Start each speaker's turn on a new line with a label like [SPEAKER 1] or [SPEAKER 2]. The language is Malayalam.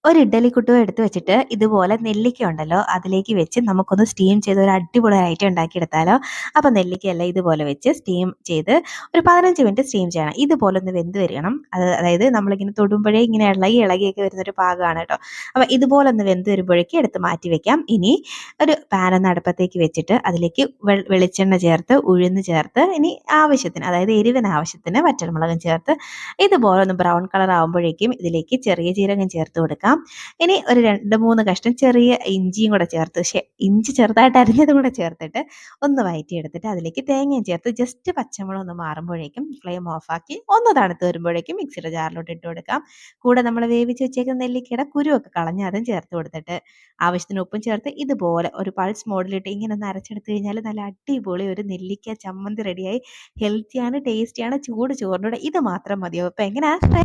[SPEAKER 1] ഒരു ഇഡ്ഡലിക്കുട്ടു എടുത്ത് വെച്ചിട്ട് ഇതുപോലെ നെല്ലിക്ക ഉണ്ടല്ലോ അതിലേക്ക് വെച്ച് നമുക്കൊന്ന് സ്റ്റീം ചെയ്ത് ഒരു അടിപൊളി ഐറ്റം ഉണ്ടാക്കിയെടുത്താലോ. അപ്പോൾ നെല്ലിക്കയെല്ലാം ഇതുപോലെ വെച്ച് സ്റ്റീം ചെയ്ത് ഒരു 15 മിനിറ്റ് സ്റ്റീം ചെയ്യണം. ഇതുപോലെ ഒന്ന് വെന്ത് വരണം. അതായത് നമ്മളിങ്ങനെ തൊടുമ്പോഴേ ഇങ്ങനെ ഇളകി ഇളകിയൊക്കെ വരുന്നൊരു പാകമാണ് കേട്ടോ. അപ്പോൾ ഇതുപോലെ ഒന്ന് വെന്ത് വരുമ്പോഴേക്കും എടുത്ത് മാറ്റി വെക്കാം. ഇനി ഒരു പാൻ ഒന്ന് അടുപ്പത്തേക്ക് വെച്ചിട്ട് അതിലേക്ക് വെളിച്ചെണ്ണ ചേർത്ത് ഉഴുന്ന് ചേർത്ത് ഇനി ആവശ്യത്തിന്, അതായത് എരിവിന് ആവശ്യത്തിന് വറ്റൽമുളകും ചേർത്ത് ഇതുപോലെ ഒന്ന് ബ്രൗൺ കളർ ആകുമ്പോഴേക്കും ഇതിലേക്ക് ചെറിയ ജീരകം ചേർത്ത് കൊടുക്കാം. ഇനി ഒരു 2-3 കഷ്ണം ചെറിയ ഇഞ്ചിയും കൂടെ ചേർത്ത്, ഇഞ്ചി ചെറുതായിട്ട് അരിഞ്ഞതും കൂടെ ചേർത്തിട്ട് ഒന്ന് വഴറ്റിയെടുത്തിട്ട് അതിലേക്ക് തേങ്ങയും ചേർത്ത് ജസ്റ്റ് പച്ചമുളക് ഒന്ന് മാറുമ്പോഴേക്കും ഫ്ലെയിം ഓഫാക്കി ഒന്ന് തണുത്ത് വരുമ്പോഴേക്കും മിക്സിയുടെ ജാറിലോട്ട് ഇട്ട് കൊടുക്കാം. കൂടെ നമ്മൾ വേവിച്ച് വെച്ചേക്കുന്ന നെല്ലിക്കയുടെ കുരുവൊക്കെ കളഞ്ഞ് അതും ചേർത്ത് കൊടുത്തിട്ട് ആവശ്യത്തിന് ഉപ്പും ചേർത്ത് ഇതുപോലെ ഒരു പൾസ് മോഡിലിട്ട് ഇങ്ങനെ ഒന്ന് അരച്ചെടുത്ത് കഴിഞ്ഞാൽ നല്ല അടിപൊളി ഒരു നെല്ലിക്ക ചമ്മന്തി റെഡിയായി. ഹെൽത്തിയാണ്, ടേസ്റ്റിയാണ്, ചൂട് ചോറിനൂടെ ഇത് മാത്രം മതിയോ. ഇപ്പം എങ്ങനെയാ? ട്രൈ